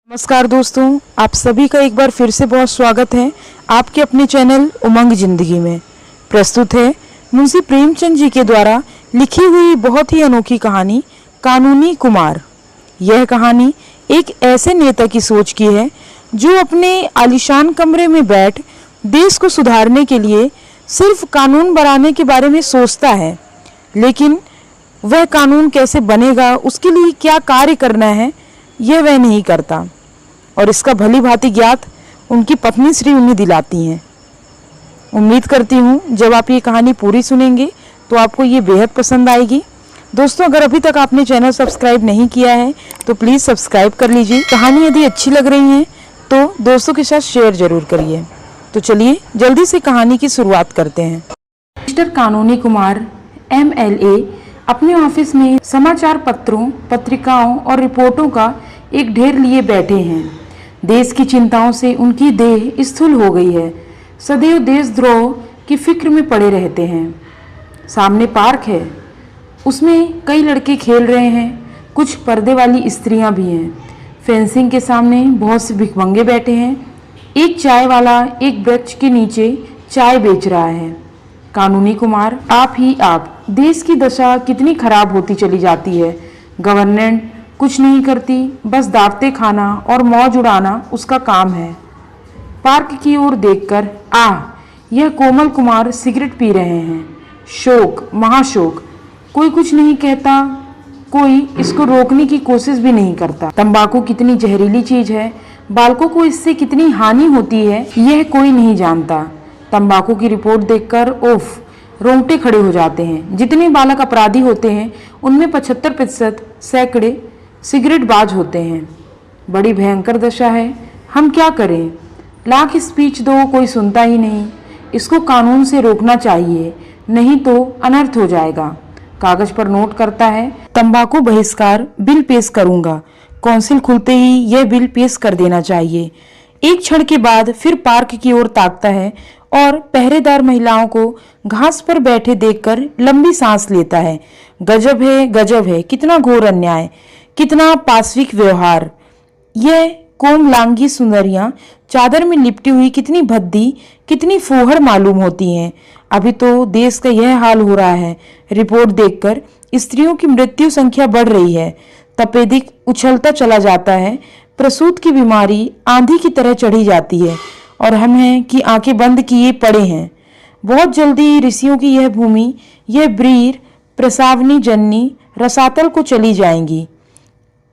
नमस्कार दोस्तों, आप सभी का एक बार फिर से बहुत स्वागत है आपके अपने चैनल उमंग जिंदगी में। प्रस्तुत है मुंशी प्रेमचंद जी के द्वारा लिखी हुई बहुत ही अनोखी कहानी कानूनी कुमार। यह कहानी एक ऐसे नेता की सोच की है जो अपने आलीशान कमरे में बैठ देश को सुधारने के लिए सिर्फ कानून बनाने के बारे में सोचता है, लेकिन वह कानून कैसे बनेगा, उसके लिए क्या कार्य करना है, यह वह नहीं करता और इसका भली भांति ज्ञात उनकी पत्नी श्री उन्हें दिलाती हैं। उम्मीद करती हूँ जब आप ये कहानी पूरी सुनेंगे तो आपको ये बेहद पसंद आएगी। दोस्तों, अगर अभी तक आपने चैनल सब्सक्राइब नहीं किया है तो प्लीज़ सब्सक्राइब कर लीजिए। कहानी यदि अच्छी लग रही है तो दोस्तों के साथ शेयर जरूर करिए। तो चलिए जल्दी से कहानी की शुरुआत करते हैं। मिस्टर कानूनी कुमार MLA अपने ऑफिस में समाचार पत्रों, पत्रिकाओं और रिपोर्टों का एक ढेर लिए बैठे हैं। देश की चिंताओं से उनकी देह स्थूल हो गई है। सदैव देशद्रोह की फिक्र में पड़े रहते हैं। सामने पार्क है, उसमें कई लड़के खेल रहे हैं, कुछ पर्दे वाली स्त्रियां भी हैं। फेंसिंग के सामने बहुत से भिखमंगे बैठे हैं। एक चाय वाला एक वृक्ष के नीचे चाय बेच रहा है। कानूनी कुमार, आप देश की दशा कितनी खराब होती चली जाती है। गवर्नमेंट कुछ नहीं करती, बस दावतें खाना और मौज उड़ाना उसका काम है। पार्क की ओर देखकर यह कोमल कुमार सिगरेट पी रहे हैं। शोक, महाशोक। कोई कुछ नहीं कहता, कोई इसको रोकने की कोशिश भी नहीं करता। तंबाकू कितनी जहरीली चीज है, बालकों को इससे कितनी हानि होती है, यह कोई नहीं जानता। तंबाकू की रिपोर्ट देखकर रोंगटे खड़े हो जाते हैं। जितने बालक अपराधी होते हैं उनमें 75% सैकड़े सिगरेट बाज होते हैं। बड़ी भयंकर दशा है, हम क्या करें? लाख स्पीच दो, कोई सुनता ही नहीं। इसको कानून से रोकना चाहिए, नहीं तो अनर्थ हो जाएगा। कागज पर नोट करता है, तंबाकू बहिष्कार बिल पेश करूंगा। काउंसिल खुलते ही यह बिल पेश कर देना चाहिए। एक क्षण के बाद फिर पार्क की ओर ताकता है और पहरेदार महिलाओं को घास पर बैठे देखकर लंबी सांस लेता है। गजब है, गजब है, कितना घोर अन्याय, कितना पाशविक व्यवहार। यह कोमलांगी सुंदरियां चादर में लिपटी हुई कितनी भद्दी, कितनी फूहड़ मालूम होती हैं। अभी तो देश का यह हाल हो रहा है। रिपोर्ट देखकर स्त्रियों की मृत्यु संख्या बढ़ रही है। तपेदिक उछलता चला जाता है। प्रसूत की बीमारी आंधी की तरह चढ़ी जाती है और हम हैं कि आंखें बंद किए पड़े हैं। बहुत जल्दी ऋषियों की यह भूमि, यह ब्रीर, प्रसावनी जननी रसातल को चली जाएंगी।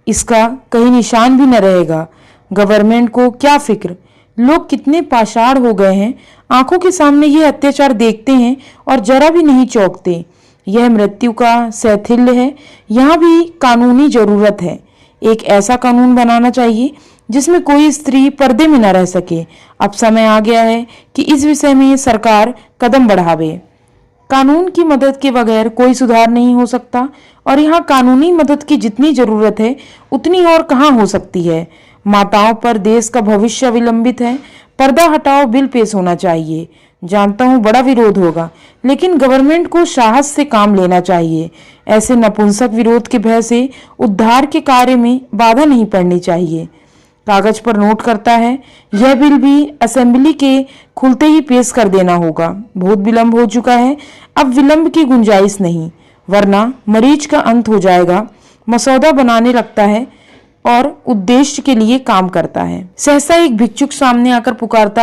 इसका कहीं निशान भी न रहेगा। गवर्नमेंट को क्या फिक्र, लोग कितने पाषाण हो गए हैं। आंखों के सामने ये अत्याचार देखते हैं और जरा भी नहीं चौंकते। यह मृत्यु का शैथिल्य है। यहाँ भी कानूनी जरूरत है। एक ऐसा कानून बनाना चाहिए जिसमें कोई स्त्री पर्दे में न रह सके। अब समय आ गया है कि इस विषय में सरकार कदम बढ़ावे। कानून की मदद के बगैर कोई सुधार नहीं हो सकता और यहाँ कानूनी मदद की जितनी जरूरत है उतनी और कहाँ हो सकती है। माताओं पर देश का भविष्य विलंबित है। पर्दा हटाओ बिल पेश होना चाहिए। जानता हूँ बड़ा विरोध होगा, लेकिन गवर्नमेंट को साहस से काम लेना चाहिए। ऐसे नपुंसक विरोध के भय से उद्धार के कार्य में बाधा नहीं पड़नी चाहिए। कागज पर नोट करता है, यह बिल भी असेंबली के खुलते ही पेश कर देना होगा। बहुत विलंब हो चुका है, अब विलंब की गुंजाइश नहीं, वरना मरीज का अंत हो जाएगा। मसौदा बनाने लगता है और उद्देश्य के लिए काम करता है। सहसा एक भिक्षुक सामने आकर पुकारता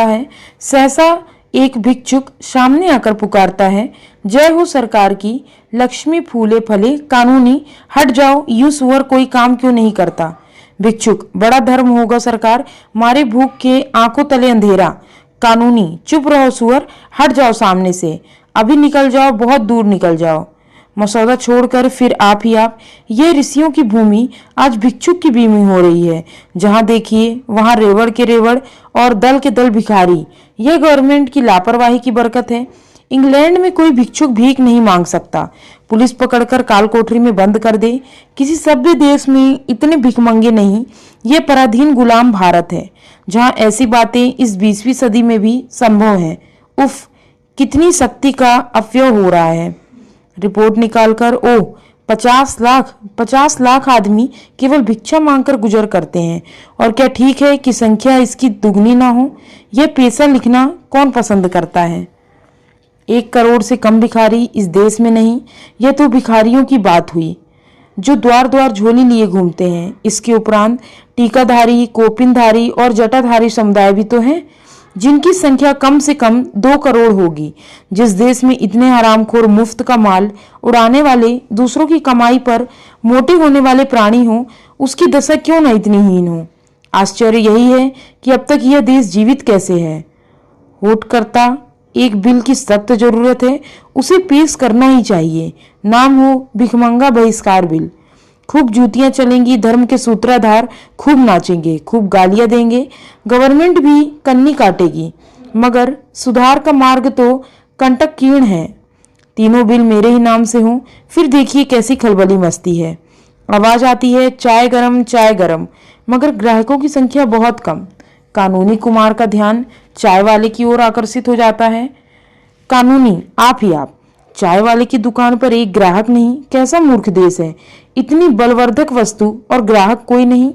है, जय हो सरकार की, लक्ष्मी फूले फले, कानूनी हट जाओ, यूं सुअर कोई काम क्यों नहीं करता। भिक्षुक, बड़ा धर्म होगा सरकार, मारे भूख के आंखों तले अंधेरा। कानूनी, चुप रहो सुअर, हट जाओ सामने से, अभी निकल जाओ, बहुत दूर निकल जाओ। मसौदा छोड़कर फिर आप। यह ऋषियों की भूमि आज भिक्षुक की भूमि हो रही है। जहां देखिए वहां रेवड़ के रेवड़ और दल के दल भिखारी। यह गवर्नमेंट की लापरवाही की बरकत है। इंग्लैंड में कोई भिक्षुक भीख नहीं मांग सकता। पुलिस पकड़कर काल कोठरी में बंद कर दे। किसी सभ्य देश में इतने भिखमंगे नहीं। ये पराधीन गुलाम भारत है, जहां ऐसी बातें इस 20वीं सदी में भी संभव है। कितनी शक्ति का अपव्यय हो रहा है। रिपोर्ट निकालकर 50 लाख आदमी केवल भिक्षा मांगकर गुजर करते हैं, और क्या ठीक है कि संख्या इसकी दुगनी ना हो? यह पेशा लिखना कौन पसंद करता है? 1 करोड़ से कम भिखारी इस देश में नहीं। यह तो भिखारियों की बात हुई जो द्वार द्वार झोली लिए घूमते हैं। इसके उपरांत टीकाधारी, कोपिनधारी और जटाधारी समुदाय भी तो हैं, जिनकी संख्या कम से कम 2 करोड़ होगी। जिस देश में इतने हरामखोर मुफ्त का माल उड़ाने वाले, दूसरों की कमाई पर मोटे होने वाले प्राणी हों, उसकी दशा क्यों न इतनी हीन हो? आश्चर्य यही है कि अब तक यह देश जीवित कैसे है। होटकर्ता एक बिल की सख्त जरूरत है, उसे पेश करना ही चाहिए। नाम हो भिखमंगा बहिष्कार बिल। खूब जूतियां चलेंगी, धर्म के सूत्रधार खूब नाचेंगे, खूब गालियां देंगे, गवर्नमेंट भी कन्नी काटेगी, मगर सुधार का मार्ग तो कंटकीर्ण है। तीनों बिल मेरे ही नाम से हों, फिर देखिए कैसी खलबली मस्ती है। आवाज आती है चाय गरम, चाय गरम, मगर ग्राहकों की संख्या बहुत कम। कानूनी कुमार का ध्यान चाय वाले की ओर आकर्षित हो जाता है। कानूनी, आप ही आप। चाय वाले की दुकान पर एक ग्राहक नहीं, कैसा मूर्ख देश है। इतनी बलवर्धक वस्तु और ग्राहक कोई नहीं।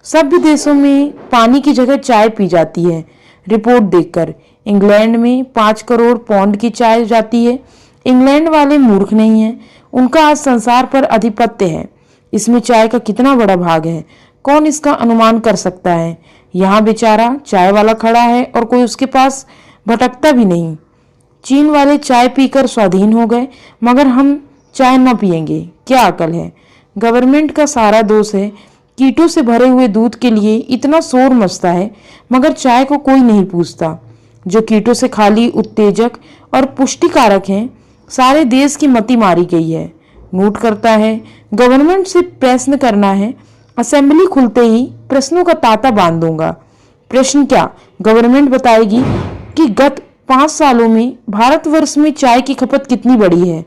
सभ्य देशों में पानी की जगह चाय पी जाती है। रिपोर्ट देखकर इंग्लैंड में 5 करोड़ पौंड की चाय जाती है। इंग्लैंड वाले मूर्ख नहीं हैं, उनका आज संसार पर अधिपत्य है। इसमें चाय का कितना बड़ा भाग है, कौन इसका अनुमान कर सकता है? यहाँ बेचारा चाय वाला खड़ा है और कोई उसके पास भटकता भी नहीं। चीन वाले चाय पीकर स्वाधीन हो गए, मगर हम चाय न पिएंगे, क्या अकल है? गवर्नमेंट का सारा दोष है। कीटों से भरे हुए दूध के लिए इतना शोर मचता है, मगर चाय को कोई नहीं पूछता। जो कीटों से खाली उत्तेजक और पुष्टिकारक हैं, सारे देश की मति मारी गई है। नोट करता है, गवर्नमेंट से प्रश्न करना है, असेंबली खुलते ही प्रश्नों का तांता बांध दूंगा। प्रश्न क्या? गवर्नमेंट बताएगी कि गत 5 सालों में भारतवर्ष में चाय की खपत कितनी बढ़ी है,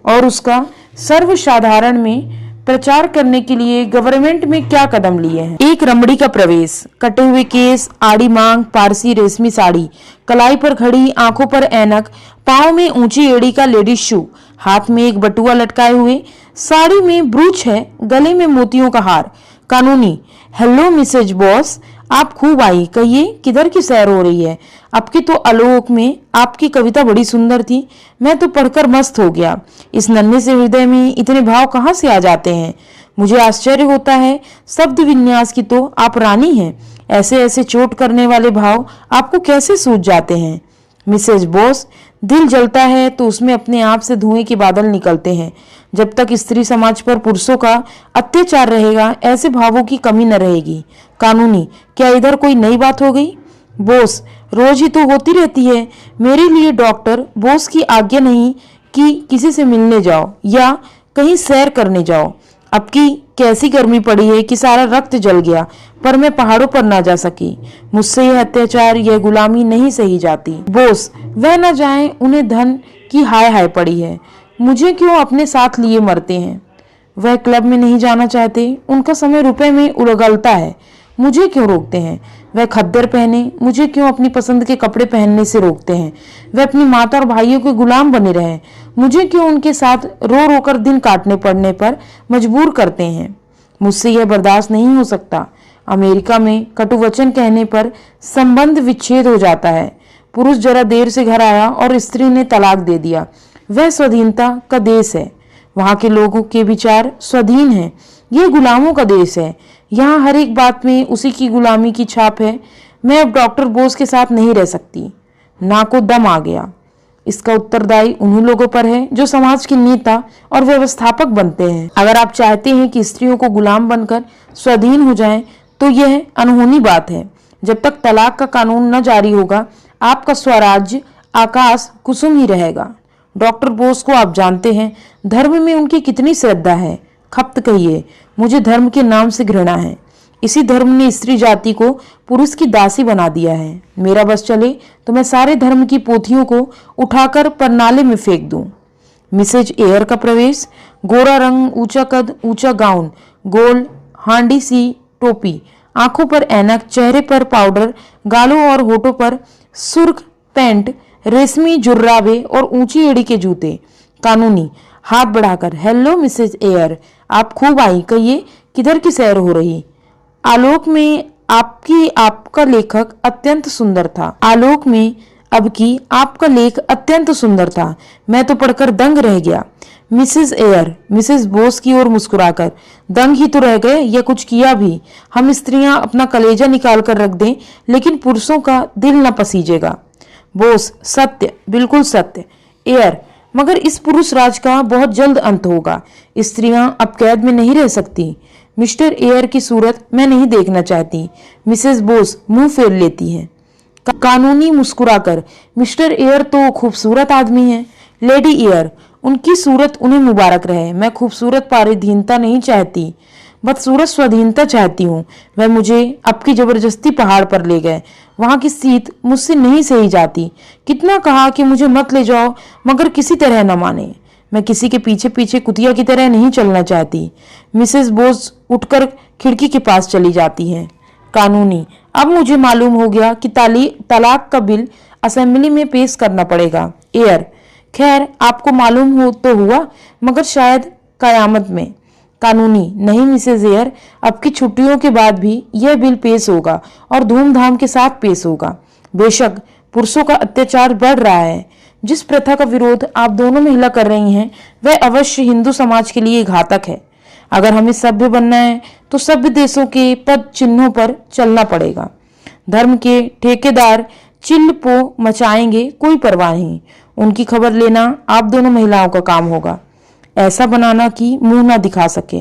और उसका सर्वसाधारण में प्रचार करने के लिए गवर्नमेंट में क्या कदम लिए हैं। एक रमणी का प्रवेश, कटे हुए केस, आड़ी मांग, पारसी रेशमी साड़ी, कलाई पर खड़ी, आंखों पर ऐनक, पाँव में ऊंची एड़ी का लेडीज शू, हाथ में एक बटुआ लटकाए हुए, साड़ी में ब्रूच है, गले में मोतियों का हार। कानूनी, हेलो मिसेज बॉस, आप खूब आई, कहिए किधर की सैर हो रही है? आपकी तो आलोक में आपकी कविता बड़ी सुंदर थी, मैं तो पढ़कर मस्त हो गया। इस नन्हे से हृदय में इतने भाव कहाँ से आ जाते हैं? मुझे आश्चर्य होता है। शब्द विन्यास की तो आप रानी हैं, ऐसे ऐसे चोट करने वाले भाव आपको कैसे सूझ जाते हैं? मिसेज बॉस, दिल जलता है तो उसमें अपने आप से धुएं के बादल निकलते हैं। जब तक स्त्री समाज पर पुरुषों का अत्याचार रहेगा, ऐसे भावों की कमी न रहेगी। कानूनी, क्या इधर कोई नई बात हो गई? बोस, रोज ही तो होती रहती है। मेरे लिए डॉक्टर बोस की आज्ञा नहीं कि किसी से मिलने जाओ या कहीं सैर करने जाओ। अब की कैसी गर्मी पड़ी है कि सारा रक्त जल गया, पर मैं पहाड़ों पर ना जा सकी। मुझसे यह अत्याचार, यह गुलामी नहीं सही जाती। बोस, वह न जाएं, उन्हें धन की हाय हाय पड़ी है, मुझे क्यों अपने साथ लिए मरते हैं? वह क्लब में नहीं जाना चाहते, उनका समय रुपए में उलगलता है, मुझे क्यों रोकते हैं? वह खद्दर पहने, मुझे क्यों अपनी पसंद के कपड़े पहनने से रोकते हैं? वह अपनी माता और भाइयों के गुलाम बने रहें, मुझे क्यों उनके साथ रो रो कर दिन काटने पड़ने पर मजबूर करते हैं? मुझसे यह बर्दाश्त नहीं हो सकता। अमेरिका में कटुवचन कहने पर संबंध विच्छेद हो जाता है। पुरुष जरा देर से घर आया और स्त्री ने तलाक दे दिया। वह स्वाधीनता का देश है, वहाँ के लोगों के विचार स्वाधीन हैं। यह गुलामों का देश है, यहाँ हर एक बात में उसी की गुलामी की छाप है। मैं अब डॉक्टर बोस के साथ नहीं रह सकती। ना को दम आ गया। इसका उत्तरदायी उन्हीं लोगों पर है जो समाज के नेता और व्यवस्थापक बनते हैं। अगर आप चाहते हैं कि स्त्रियों को गुलाम बनकर स्वाधीन हो जाएं, तो यह अनहोनी बात है। जब तक तलाक का कानून न जारी होगा, आपका स्वराज्य आकाश कुसुम ही रहेगा। डॉक्टर बोस को आप जानते हैं, धर्म में उनकी कितनी श्रद्धा है। खप्त कहिए, मुझे धर्म के नाम से घृणा है। इसी धर्म ने स्त्री जाति को पुरुष की दासी बना दिया है। मेरा बस चले तो मैं सारे धर्म की पोथियों को उठाकर परनाले में फेंक दूं। मिसेज एयर का प्रवेश, गोरा रंग, ऊंचा कद, ऊंचा गाउन, गोल हांडी सी टोपी, आंखों पर ऐनक, चेहरे पर पाउडर, गालों और होठों पर सुर्ख पैंट, रेशमी जुर्राबे और ऊंची एड़ी के जूते। कानूनी, हाथ बढ़ाकर, हेलो मिसेज एयर, आप खूब आई, कहिए किधर की सैर हो रही। आलोक में आपका लेखक अत्यंत सुंदर था। आलोक में अब की आपका लेख अत्यंत सुंदर था। मैं तो पढ़कर दंग रह गया। मिसेस एयर, मिसेस बोस की ओर मुस्कुराकर, दंग ही तो रह गए या कुछ किया भी। हम स्त्रियां अपना कलेजा निकाल कर रख दें, लेकिन पुरुषों का दिल न पसीजेगा। बोस, सत्य, बिल्कुल सत्य। एयर, मगर इस पुरुष राज का बहुत जल्द अंत होगा। स्त्रियां अब कैद में नहीं रह सकती। मिस्टर एयर की सूरत मैं नहीं देखना चाहती। मिसेस बोस मुंह फेर लेती हैं। कानूनी मुस्कुराकर, मिस्टर एयर तो खूबसूरत आदमी हैं। लेडी एयर, उनकी सूरत उन्हें मुबारक रहे। मैं खूबसूरत पारधीनता नहीं चाहती, बदसूरत स्वाधीनता चाहती हूँ। वह मुझे आपकी जबरदस्ती पहाड़ पर ले गए। वहां की शीत मुझसे नहीं सही जाती। कितना कहा कि मुझे मत ले जाओ, मगर किसी तरह न माने। मैं किसी के पीछे पीछे कुतिया की तरह नहीं चलना चाहती। मिसेस बोस उठकर खिड़की के पास चली जाती हैं। कानूनी, अब मुझे मालूम हो गया कि तलाक का बिल असेंबली में पेश करना पड़ेगा। एयर, खैर आपको मालूम हो तो हुआ, मगर शायद कयामत में। कानूनी, नहीं मिसेज एयर, अब की छुट्टियों के बाद भी यह बिल पेश होगा और धूमधाम के साथ पेश होगा। बेशक पुरुषों का अत्याचार बढ़ रहा है। जिस प्रथा का विरोध आप दोनों महिला कर रही हैं, वह अवश्य हिंदू समाज के लिए घातक है। अगर हमें सभ्य बनना है तो सभ्य देशों के पद चिन्हों पर चलना पड़ेगा। धर्म के ठेकेदार चिल्ल पो मचाएंगे, कोई परवाह नहीं। उनकी खबर लेना आप दोनों महिलाओं का काम होगा। ऐसा बनाना कि मुंह ना दिखा सके।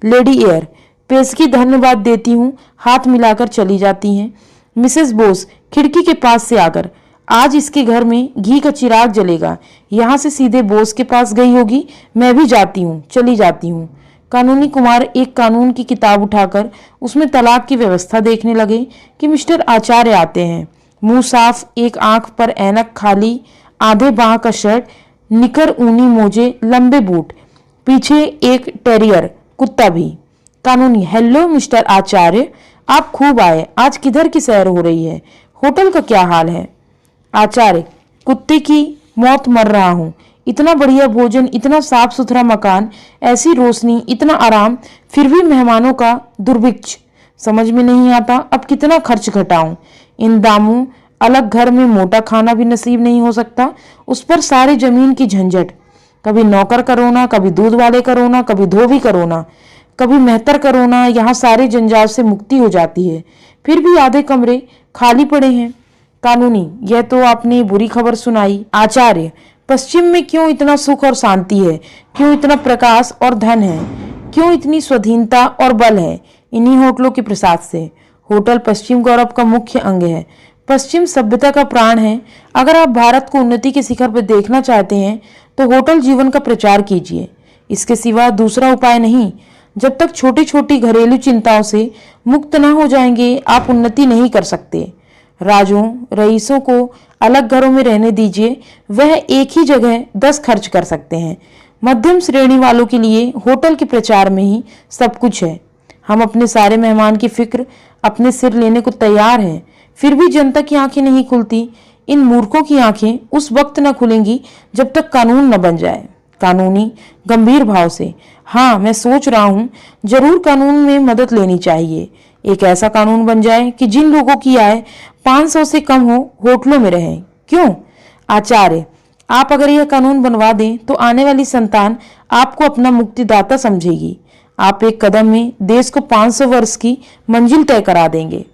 लेडी एयर, पेशगी धन्यवाद देती हूँ, हाथ मिलाकर चली जाती हैं। मिसेस बोस खिड़की के पास से आकर, आज इसके घर में घी का चिराग जलेगा। यहाँ से सीधे बोस के पास गई होगी। मैं भी जाती हूँ, चली जाती हूँ। कानूनी कुमार एक कानून की किताब उठाकर उसमें तलाक की व्यवस्था देखने लगे कि मिस्टर आचार्य आते हैं। मुंह साफ, एक आंख पर ऐनक, खाली आधे बाह का शर्ट, निकर, ऊनी मोजे, लंबे बूट, पीछे एक टेरियर कुत्ता भी। कानूनी, हेलो मिस्टर आचार्य, आप खूब आए। आज किधर की सैर हो रही है? होटल का क्या हाल है? आचार्य, कुत्ते की मौत मर रहा हूँ। इतना बढ़िया भोजन, इतना साफ सुथरा मकान, ऐसी रोशनी, इतना आराम, फिर भी मेहमानों का दुर्भिक्ष। समझ में नहीं आता अब कितना खर्च घटाऊं। इन दामों, अलग घर में मोटा खाना भी नसीब नहीं हो सकता, उस पर सारे जमीन की झंझट। कभी नौकर का रोना, कभी दूध वाले का रोना, कभी धोबी का रोना, कभी मेहतर का रोना। यहाँ सारे जंजाल से मुक्ति हो जाती है, फिर भी आधे कमरे खाली पड़े हैं। कानूनी, यह तो आपने बुरी खबर सुनाई। आचार्य, पश्चिम में क्यों इतना सुख और शांति है? क्यों इतना प्रकाश और धन है? क्यों इतनी स्वाधीनता और बल है? इन्हीं होटलों के प्रसाद से। होटल पश्चिम गौरव का मुख्य अंग है। पश्चिम सभ्यता का प्राण है। अगर आप भारत को उन्नति के शिखर पर देखना चाहते हैं तो होटल जीवन का प्रचार कीजिए। इसके सिवा दूसरा उपाय नहीं। जब तक छोटी छोटी घरेलू चिंताओं से मुक्त न हो जाएंगे, आप उन्नति नहीं कर सकते। राजों, रईसों को अलग घरों में रहने दीजिए, वह एक ही जगह 10 खर्च कर सकते हैं। मध्यम श्रेणी वालों के लिए होटल के प्रचार में ही सब कुछ है। हम अपने सारे मेहमान की फिक्र अपने सिर लेने को तैयार हैं, फिर भी जनता की आंखें नहीं खुलती। इन मूर्खों की आंखें उस वक्त न खुलेंगी जब तक कानून न बन जाए। कानूनी गंभीर भाव से, हाँ मैं सोच रहा हूँ, जरूर कानून में मदद लेनी चाहिए। एक ऐसा कानून बन जाए कि जिन लोगों की आय 500 से कम हो होटलों में रहें। क्यों? आचार्य, आप अगर यह कानून बनवा दें तो आने वाली संतान आपको अपना मुक्तिदाता समझेगी। आप एक कदम में देश को 500 वर्ष की मंजिल तय करा देंगे।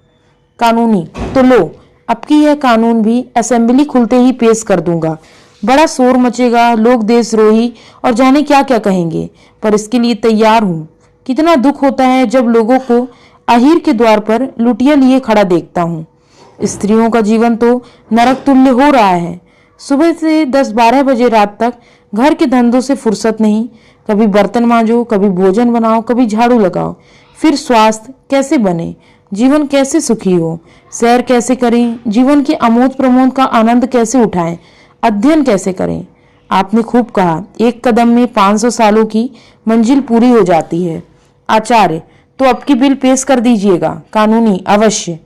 कानूनी, तो लो, अब की यह कानून भी असेंबली खुलते ही पेश कर दूंगा। बड़ा शोर मचेगा, लोग देशद्रोही और जाने क्या क्या कहेंगे, पर इसके लिए तैयार हूँ। कितना दुख होता है जब लोगों को अहीर के द्वार पर लुटिया लिए खड़ा देखता हूँ। स्त्रियों का जीवन तो नरक तुल्य हो रहा है। सुबह से 10-12 बजे रात तक घर के धंधों से फुर्सत नहीं। कभी बर्तन मांजो, कभी भोजन बनाओ, कभी झाड़ू लगाओ। फिर स्वास्थ्य कैसे बने, जीवन कैसे सुखी हो, सैर कैसे करें, जीवन के अमोद प्रमोद का आनंद कैसे उठाएं, अध्ययन कैसे करें। आपने खूब कहा, एक कदम में 500 सालों की मंजिल पूरी हो जाती है। आचार्य, तो अब की बिल पेश कर दीजिएगा। कानूनी, अवश्य।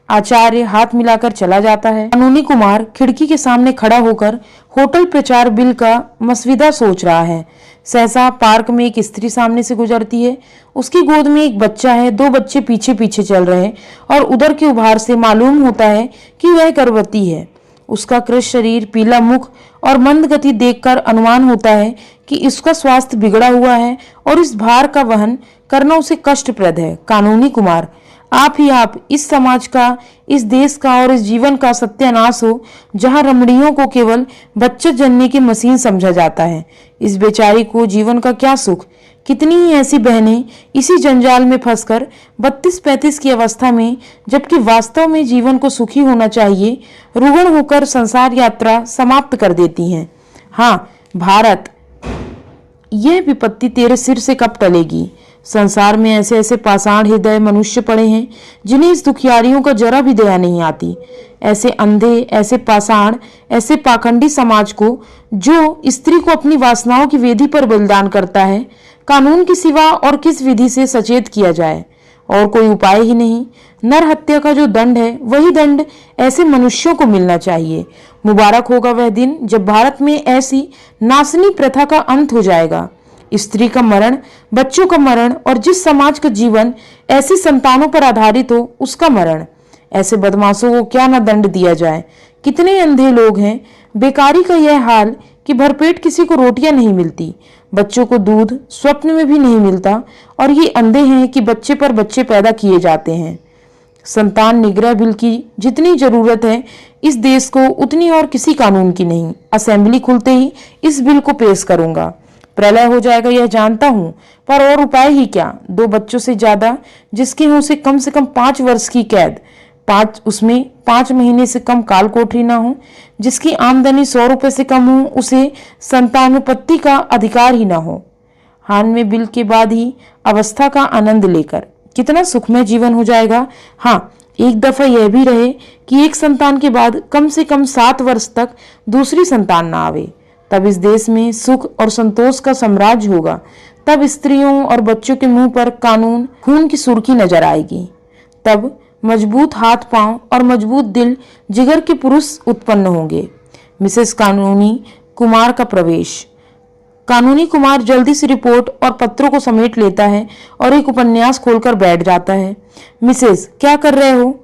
आचार्य हाथ मिलाकर चला जाता है। कानूनी कुमार खिड़की के सामने खड़ा होकर होटल प्रचार बिल का मसविदा सोच रहा है। सहसा पार्क में एक स्त्री सामने से गुजरती है। उसकी गोद में एक बच्चा है। दो बच्चे पीछे पीछे चल रहे हैं और उधर के उभार से मालूम होता है कि वह गर्भवती है। उसका कृश शरीर, पीला मुख और मंद गति देखकर अनुमान होता है कि इसका स्वास्थ्य बिगड़ा हुआ है और इस भार का वहन करना उसे कष्टप्रद है। कानूनी कुमार, आप ही आप इस समाज का, इस देश का और इस जीवन का सत्यानाश हो, जहां रमणियों को केवल बच्चे जनने की मशीन समझा जाता है। इस बेचारी को जीवन का क्या सुख। कितनी ही ऐसी बहनें इसी जंजाल में फंसकर 32-35 की अवस्था में, जबकि वास्तव में जीवन को सुखी होना चाहिए, रुग्ण होकर संसार यात्रा समाप्त कर देती हैं। हाँ भारत, यह विपत्ति तेरे सिर से कब टलेगी। संसार में ऐसे ऐसे पाषाण हृदय मनुष्य पड़े हैं जिन्हें इस दुखियारियों का जरा भी दया नहीं आती। ऐसे अंधे, ऐसे पाषाण, ऐसे पाखंडी समाज को, जो स्त्री को अपनी वासनाओं की वेदी पर बलिदान करता है, कानून की सिवा और किस विधि से सचेत किया जाए। और कोई उपाय ही नहीं। नर हत्या का जो दंड है, वही दंड ऐसे मनुष्यों को मिलना चाहिए। मुबारक होगा वह दिन जब भारत में ऐसी नासनी प्रथा का अंत हो जाएगा। स्त्री का मरण, बच्चों का मरण और जिस समाज का जीवन ऐसी संतानों पर आधारित हो, उसका मरण। ऐसे बदमाशों को क्या न दंड दिया जाए। कितने अंधे लोग हैं। बेकारी का यह हाल कि भरपेट किसी को रोटियां नहीं मिलती, बच्चों को दूध स्वप्न में भी नहीं मिलता, और ये अंधे हैं कि बच्चे पर बच्चे पैदा किए जाते हैं। संतान निग्रह बिल की जितनी जरूरत है इस देश को, उतनी और किसी कानून की नहीं। असेंबली खुलते ही इस बिल को पेश करूंगा। प्रलय हो जाएगा यह जानता हूं, पर और उपाय ही क्या। 2 बच्चों से ज्यादा जिसके हों उसे कम से कम 5 वर्ष की कैद, 5 महीने से कम काल कोठरी ना हो। जिसकी आमदनी 100 रुपए से कम हो उसे संतानोपत्ति का अधिकार ही ना हो। हान में बिल के बाद ही अवस्था का आनंद लेकर कितना सुखमय जीवन हो जाएगा। हाँ, एक दफा यह भी रहे कि एक संतान के बाद कम से कम 7 वर्ष तक दूसरी संतान ना आवे। तब इस देश में सुख और संतोष का साम्राज्य होगा। तब स्त्रियों और बच्चों के मुंह पर कानून खून की सुर्खी नजर आएगी। तब मजबूत हाथ पांव और मजबूत दिल जिगर के पुरुष उत्पन्न होंगे। मिसेस कानूनी कुमार का प्रवेश। कानूनी कुमार जल्दी से रिपोर्ट और पत्रों को समेट लेता है और एक उपन्यास खोलकर बैठ जाता है। मिसेस, क्या कर रहे हो?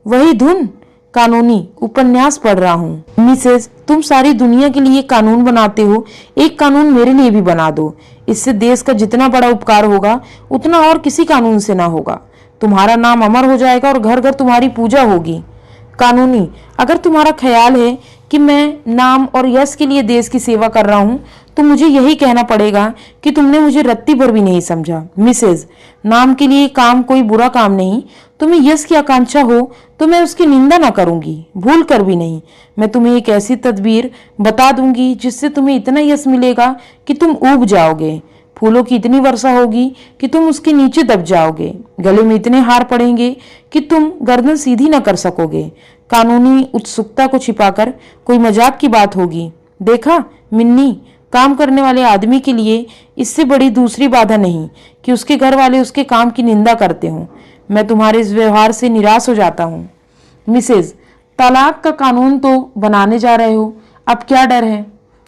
वही धुन। कानूनी, उपन्यास पढ़ रहा हूँ। मिसेस, तुम सारी दुनिया के लिए कानून बनाते हो, एक कानून मेरे लिए भी बना दो। इससे देश का जितना बड़ा उपकार होगा उतना और किसी कानून से ना होगा। तुम्हारा नाम अमर हो जाएगा और घर घर तुम्हारी पूजा होगी। कानूनी, अगर तुम्हारा ख्याल है कि मैं नाम और यश के लिए देश की सेवा कर रहा हूँ तो मुझे यही कहना पड़ेगा कि तुमने मुझे रत्ती भर भी नहीं समझा। मिसेज, नाम के लिए काम कोई बुरा काम नहीं। तुम्हें यश की आकांक्षा हो तो मैं उसकी निंदा ना करूंगी, भूल कर भी नहीं। मैं तुम्हें एक ऐसी तदबीर बता दूंगी जिससे तुम्हें इतना यश मिलेगा कि तुम ऊब जाओगे। फूलों की इतनी वर्षा होगी कि तुम उसके नीचे दब जाओगे। गले में इतने हार पड़ेंगे कि तुम गर्दन सीधी न कर सकोगे। कानूनी उत्सुकता को छिपाकर, कोई मजाक की बात होगी। देखा मिन्नी, काम करने वाले आदमी के लिए इससे बड़ी दूसरी बाधा नहीं कि उसके घर वाले उसके काम की निंदा करते हों। मैं तुम्हारे इस व्यवहार से निराश हो जाता हूँ। मिसेज, तलाक का कानून तो बनाने जा रहे हो, अब क्या डर है?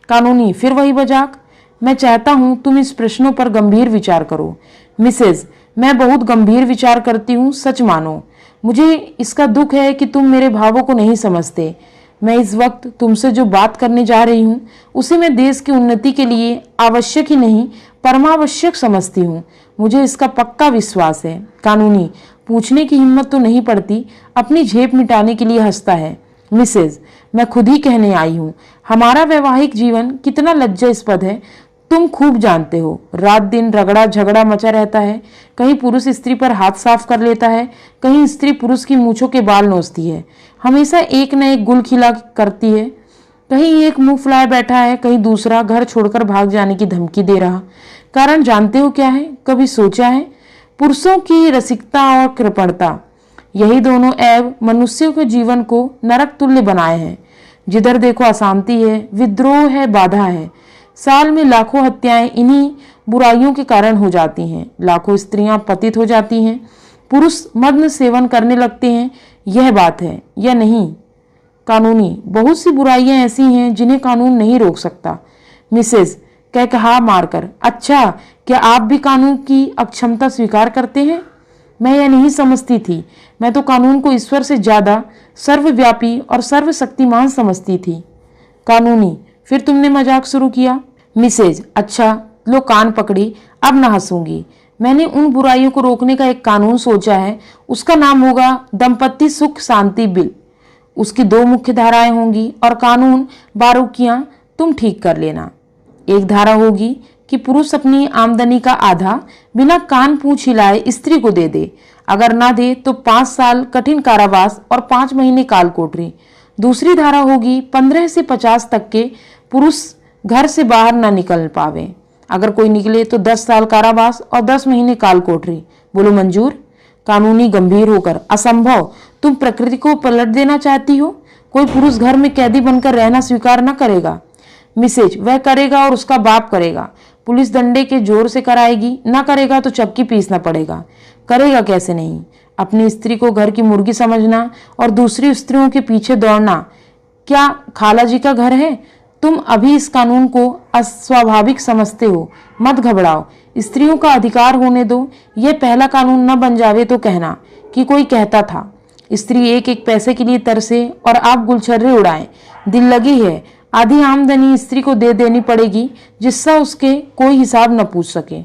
कानूनी, फिर वही मजाक। मैं चाहता हूँ तुम इस प्रश्नों पर गंभीर विचार करो। मिसेज, मैं बहुत गंभीर विचार करती हूँ, सच मानो। मुझे इसका दुख है कि तुम मेरे भावों को नहीं समझते। मैं इस वक्त तुमसे जो बात करने जा रही हूँ उसे मैं देश की उन्नति के लिए आवश्यक ही नहीं परमावश्यक समझती हूँ। मुझे इसका पक्का विश्वास है। कानूनी, पूछने की हिम्मत तो नहीं पड़ती, अपनी झेप मिटाने के लिए हंसता है। मिसेज, मैं खुद ही कहने आई हूँ, हमारा वैवाहिक जीवन कितना लज्जास्पद है तुम खूब जानते हो। रात दिन रगड़ा झगड़ा मचा रहता है। कहीं पुरुष स्त्री पर हाथ साफ कर लेता है, कहीं स्त्री पुरुष की मूंछों के बाल नोचती है। हमेशा एक न एक गुल खिला करती है। कहीं एक मुंह फुलाए बैठा है, कहीं दूसरा घर छोड़कर भाग जाने की धमकी दे रहा। कारण जानते हो क्या है? कभी सोचा है? पुरुषों की रसिकता और कृपणता, यही दोनों ऐब मनुष्यों के जीवन को नरक तुल्य बनाए हैं। जिधर देखो अशांति है, विद्रोह है, बाधा है। साल में लाखों हत्याएं इन्हीं बुराइयों के कारण हो जाती हैं। लाखों स्त्रियां पतित हो जाती हैं। पुरुष मद्य सेवन करने लगते हैं। यह बात है या नहीं? कानूनी, बहुत सी बुराइयां ऐसी हैं जिन्हें कानून नहीं रोक सकता। मिसेज कह कहा मारकर, अच्छा, क्या आप भी कानून की अक्षमता स्वीकार करते हैं? मैं यह नहीं समझती थी। मैं तो कानून को ईश्वर से ज्यादा सर्वव्यापी और सर्वशक्तिमान समझती थी। कानूनी, फिर तुमने मजाक शुरू किया? मिसेज, अच्छा, लो कान पकड़ी, अब न हंसूंगी। मैंने उन बुराइयों को रोकने का एक कानून सोचा है। उसका नाम होगा दंपत्ति सुख शांति बिल। उसकी 2 मुख्य धाराएं होंगी और कानून बारीकियां तुम ठीक कर लेना। एक धारा होगी कि पुरुष अपनी आमदनी का आधा बिना कान पूंछ हिलाए स्त्री को दे दे। अगर ना दे तो 5 साल कठिन कारावास और 5 महीने काल कोठरी। दूसरी धारा होगी 15 से 50 तक के पुरुष घर से बाहर न निकल पावे। अगर कोई निकले तो 10 साल कारावास और 10 महीने काल कोठरी। बोलो मंजूर? कानूनी गंभीर होकर, असंभव, तुम प्रकृति को पलट देना चाहती हो? कोई पुरुष घर में कैदी बनकर रहना स्वीकार न करेगा। मिसेज, वह करेगा और उसका बाप करेगा। पुलिस डंडे के जोर से कराएगी, ना करेगा तो चक्की पीसना पड़ेगा। करेगा कैसे नहीं? अपनी स्त्री को घर की मुर्गी समझना और दूसरी स्त्रियों के पीछे दौड़ना क्या खाला जी का घर है? तुम अभी इस कानून को अस्वाभाविक समझते हो। मत घबराओ, स्त्रियों का अधिकार होने दो। यह पहला कानून न बन जावे तो कहना कि कोई कहता था। स्त्री एक एक पैसे के लिए तरसे और आप गुलछर्रे उड़ाएं। दिल लगी है, आधी आमदनी स्त्री को दे देनी पड़ेगी जिससे उसके कोई हिसाब न पूछ सके।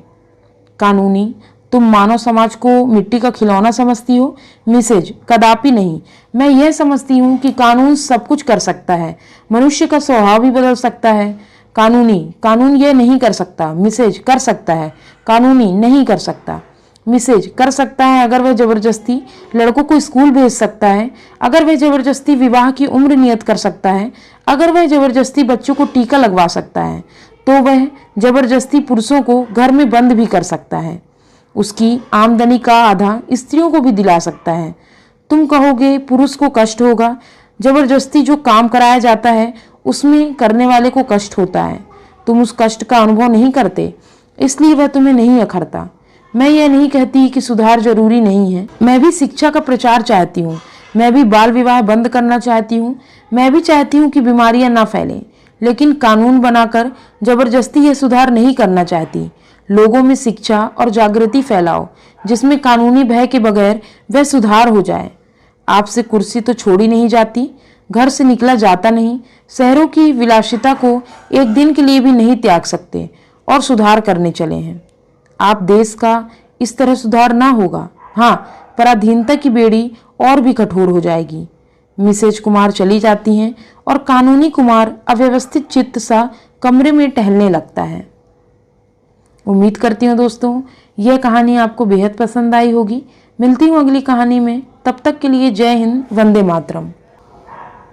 कानूनी, तुम मानव समाज को मिट्टी का खिलौना समझती हो? मिसेज, कदापि नहीं। मैं यह समझती हूँ कि कानून सब कुछ कर सकता है, मनुष्य का स्वभाव भी बदल सकता है। कानूनी, कानून यह नहीं कर सकता। मिसेज, कर सकता है। कानूनी, नहीं कर सकता। मिसेज, कर सकता है अगर वह जबरदस्ती लड़कों को स्कूल भेज सकता है, अगर वह जबरदस्ती विवाह की उम्र नियत कर सकता है, अगर वह जबरदस्ती बच्चों को टीका लगवा सकता है, तो वह जबरदस्ती पुरुषों को घर में बंद भी कर सकता है। उसकी आमदनी का आधा स्त्रियों को भी दिला सकता है। तुम कहोगे पुरुष को कष्ट होगा। जबरदस्ती जो काम कराया जाता है उसमें करने वाले को कष्ट होता है। तुम उस कष्ट का अनुभव नहीं करते, इसलिए वह तुम्हें नहीं अखरता। मैं यह नहीं कहती कि सुधार जरूरी नहीं है। मैं भी शिक्षा का प्रचार चाहती हूँ। मैं भी बाल विवाह बंद करना चाहती हूँ। मैं भी चाहती हूँ कि बीमारियां ना फैलें, लेकिन कानून बनाकर जबरदस्ती यह सुधार नहीं करना चाहती। लोगों में शिक्षा और जागृति फैलाओ जिसमें कानूनी भय के बगैर वह सुधार हो जाए। आपसे कुर्सी तो छोड़ी नहीं जाती, घर से निकला जाता नहीं, शहरों की विलासिता को एक दिन के लिए भी नहीं त्याग सकते और सुधार करने चले हैं। आप देश का इस तरह सुधार ना होगा। हाँ, पराधीनता की बेड़ी और भी कठोर हो जाएगी। मिसेज कुमार चली जाती हैं और कानूनी कुमार अव्यवस्थित चित्त सा कमरे में टहलने लगता है। उम्मीद करती हूँ दोस्तों यह कहानी आपको बेहद पसंद आई होगी। मिलती हूँ अगली कहानी में, तब तक के लिए जय हिंद, वंदे मातरम।